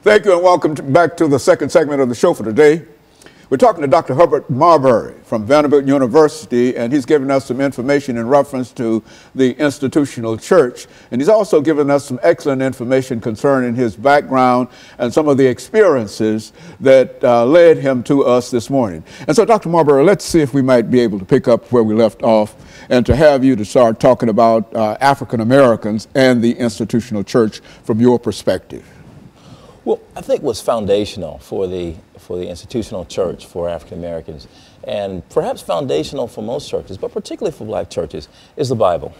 Thank you and welcome back to the second segment of the show for today. We're talking to Dr. Herbert Marbury from Vanderbilt University, and he's giving us some information in reference to the institutional church. And he's also given us some excellent information concerning his background and some of the experiences that led him to us this morning. And so, Dr. Marbury, let's see if we might be able to pick up where we left off and to have you to start talking about African Americans and the institutional church from your perspective. Well, I think what's foundational for the institutional church for African Americans, and perhaps foundational for most churches, but particularly for black churches, is the Bible.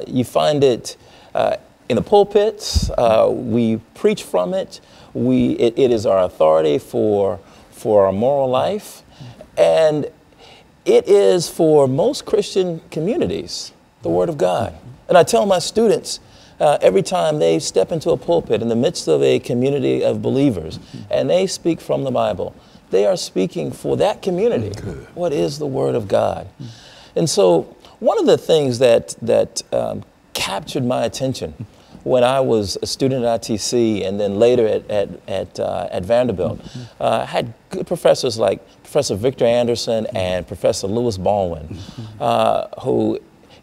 You find it in the pulpits. We preach from it. It is our authority for our moral life, and it is for most Christian communities the Word of God. And I tell my students, every time they step into a pulpit in the midst of a community of believers and they speak from the Bible, they are speaking for that community. What is the Word of God? And so one of the things that captured my attention when I was a student at ITC and then later at Vanderbilt, I had good professors like Professor Victor Anderson and Professor Lewis Baldwin, who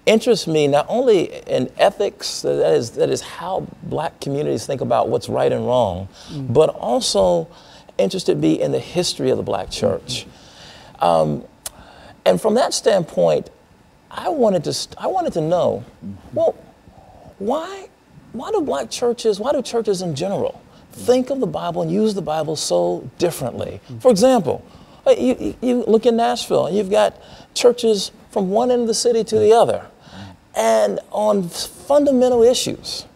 interests me not only in ethics, that is how black communities think about what's right and wrong, but also interested me in the history of the black church. And from that standpoint, I wanted to know, well, why do black churches, why do churches in general think of the Bible and use the Bible so differently? For example, you look in Nashville and you've got churches from one end of the city to the other. And on fundamental issues,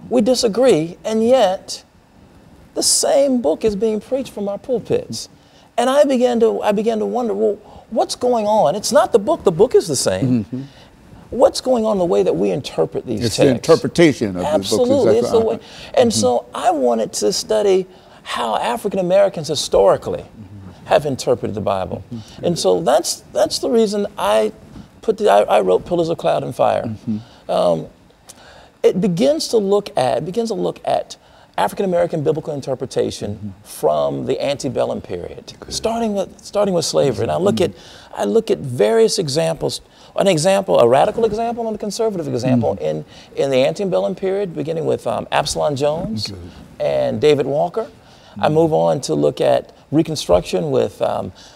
we disagree, and yet the same book is being preached from our pulpits. And I began to wonder, well, what's going on? It's not the book is the same. What's going on in the way that we interpret these texts? It's the interpretation of the book. Absolutely, it's the way. And so I wanted to study how African Americans historically have interpreted the Bible. And so that's the reason I wrote Pillars of Cloud and Fire. It begins to look at African American biblical interpretation from the antebellum period, starting with slavery. And I look at various examples. A radical example and a conservative example in the antebellum period, beginning with Absalom Jones and David Walker. I move on to look at Reconstruction with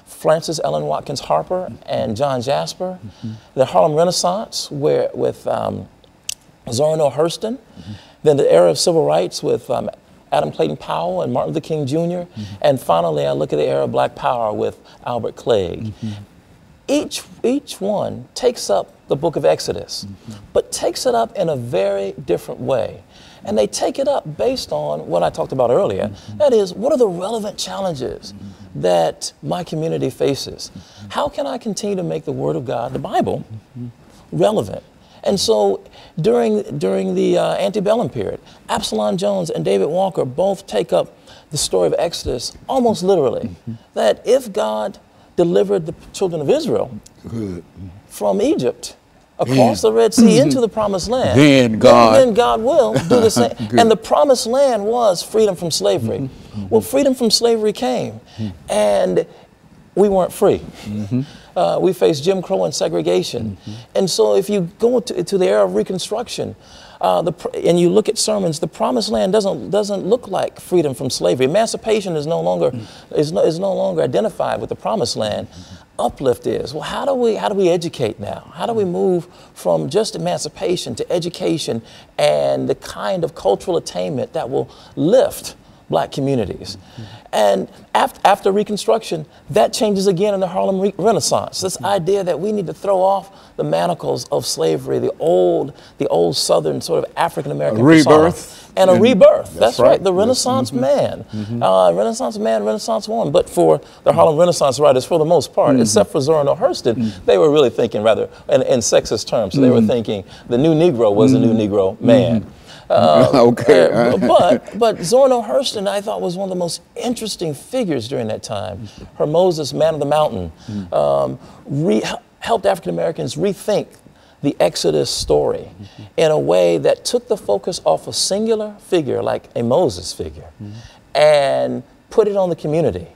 Frances Ellen Watkins Harper and John Jasper. The Harlem Renaissance with Zora Neale Hurston. Then the era of civil rights with Adam Clayton Powell and Martin Luther King Jr. And finally, I look at the era of Black Power with Albert Clegg. Each one takes up the book of Exodus, but takes it up in a very different way. And they take it up based on what I talked about earlier. That is, what are the relevant challenges that my community faces? How can I continue to make the Word of God, the Bible, relevant? And so during the antebellum period, Absalom Jones and David Walker both take up the story of Exodus almost literally. That if God delivered the children of Israel from Egypt, across the Red Sea into the Promised Land, then God will do the same. And the Promised Land was freedom from slavery. Well, freedom from slavery came, and we weren't free. We faced Jim Crow and segregation. And so if you go to the era of Reconstruction, and you look at sermons, the Promised Land doesn't look like freedom from slavery. Emancipation is no longer identified with the Promised Land. Uplift is, well, how do we educate now? How do we move from just emancipation to education and the kind of cultural attainment that will lift black communities? And after Reconstruction, that changes again in the Harlem Renaissance. This idea that we need to throw off the manacles of slavery, the old Southern sort of African American rebirth. And a rebirth. That's right. The Renaissance man. Renaissance man, Renaissance woman. But for the Harlem Renaissance writers, for the most part, except for Zora Neale Hurston, they were really thinking rather in sexist terms. So they were thinking the new Negro was the new Negro man. But Zora Neale Hurston, I thought, was one of the most interesting figures during that time. Her Moses, Man of the Mountain, helped African Americans rethink the Exodus story in a way that took the focus off a singular figure like a Moses figure and put it on the community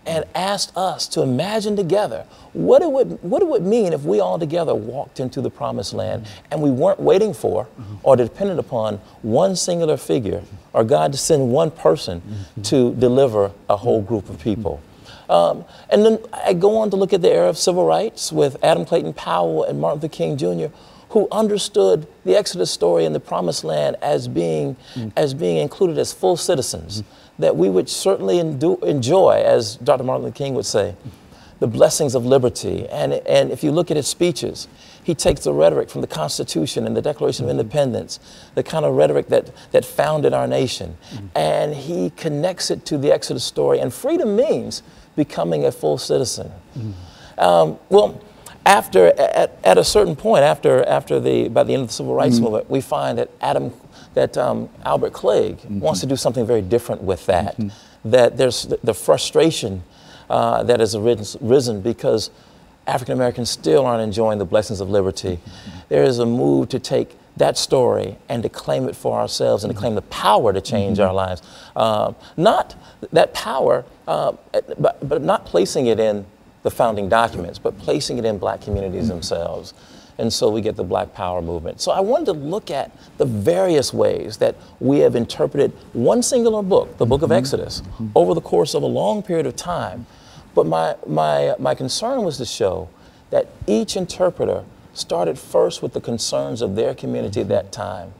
and asked us to imagine together what it would mean if we all together walked into the promised land and we weren't waiting for or dependent upon one singular figure or God to send one person to deliver a whole group of people. And then I go on to look at the era of civil rights with Adam Clayton Powell and Martin Luther King Jr., who understood the Exodus story and the promised land as being included as full citizens, that we would certainly enjoy, as Dr. Martin Luther King would say, the blessings of liberty. And if you look at his speeches, he takes the rhetoric from the Constitution and the Declaration of Independence, the kind of rhetoric that founded our nation, and he connects it to the Exodus story. And freedom means becoming a full citizen. Well, at a certain point, by the end of the civil rights movement, we find that Albert Clegg wants to do something very different with that. That there's the frustration that has risen because African Americans still aren't enjoying the blessings of liberty. There is a move to take that story and to claim it for ourselves and to claim the power to change our lives. Not that power, but not placing it in the founding documents, but placing it in black communities themselves. And so we get the Black Power movement. So I wanted to look at the various ways that we have interpreted one singular book, the book of Exodus, over the course of a long period of time. But my concern was to show that each interpreter started first with the concerns of their community at that time.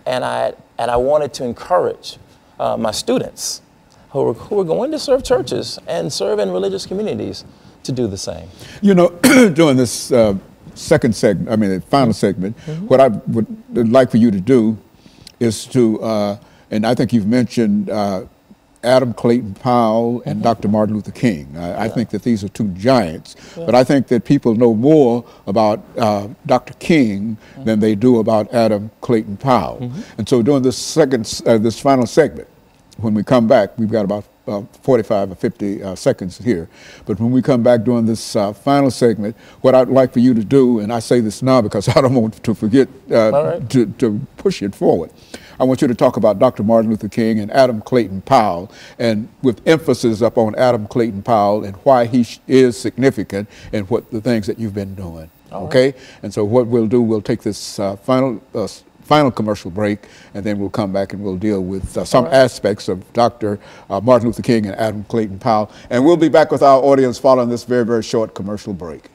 And I wanted to encourage my students who are going to serve churches and serve in religious communities to do the same. You know, during this second segment, the final segment, what I would like for you to do is to, and I think you've mentioned Adam Clayton Powell and Dr. Martin Luther King. I think that these are two giants, but I think that people know more about Dr. King than they do about Adam Clayton Powell. And so during this this final segment, when we come back, we've got about 45 or 50 seconds here. But when we come back during this final segment, what I'd like for you to do, and I say this now because I don't want to forget to push it forward. I want you to talk about Dr. Martin Luther King and Adam Clayton Powell, and with emphasis upon Adam Clayton Powell and why he is significant and what the things that you've been doing. Okay? And so what we'll do, we'll take this final commercial break, and then we'll come back and we'll deal with some aspects of Dr. Martin Luther King and Adam Clayton Powell. And we'll be back with our audience following this very, very short commercial break.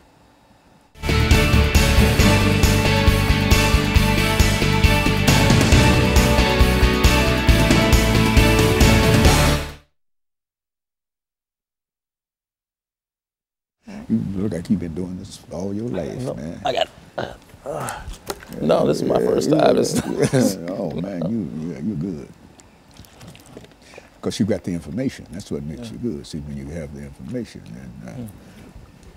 You look like you've been doing this all your life, man. I got no, this is my first time. Oh man, you're good. Because you got the information. That's what makes you good. See, when you have the information, and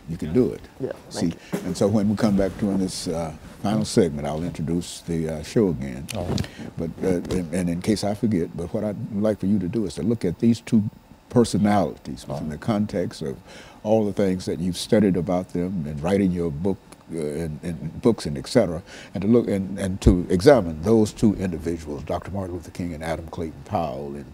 you can do it. Yeah. See, and so when we come back during this final segment, I'll introduce the show again. But and in case I forget, but what I'd like for you to do is to look at these two personalities within the context of all the things that you've studied about them and writing your book and books and et cetera, and to look and to examine those two individuals, Dr. Martin Luther King and Adam Clayton Powell, and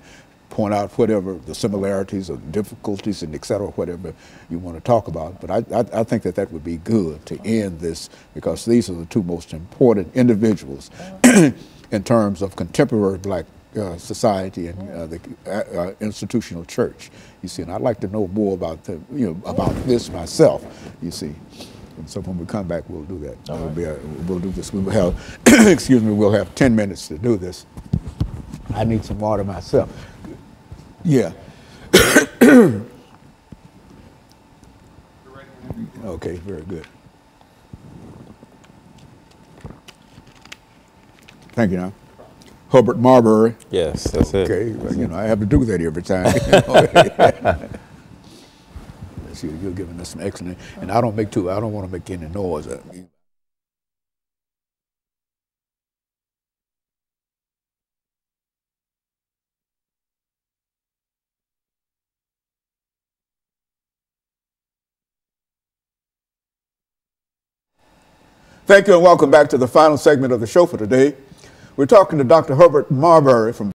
point out whatever the similarities or difficulties and et cetera, whatever you want to talk about. But I think that would be good to end this, because these are the two most important individuals in terms of contemporary black society and the institutional church, you see. And I'd like to know more about about this myself, you see. And so when we come back, we'll do that. We'll do this. We will have, excuse me, we'll have 10 minutes to do this. I need some water myself. Yeah. Okay, very good. Thank you now. Herbert Marbury. Yes, that's it. Okay, well, I have to do that every time. You're giving us some excellent, and I don't want to make any noise. Thank you and welcome back to the final segment of the show for today. We're talking to Dr. Herbert Marbury from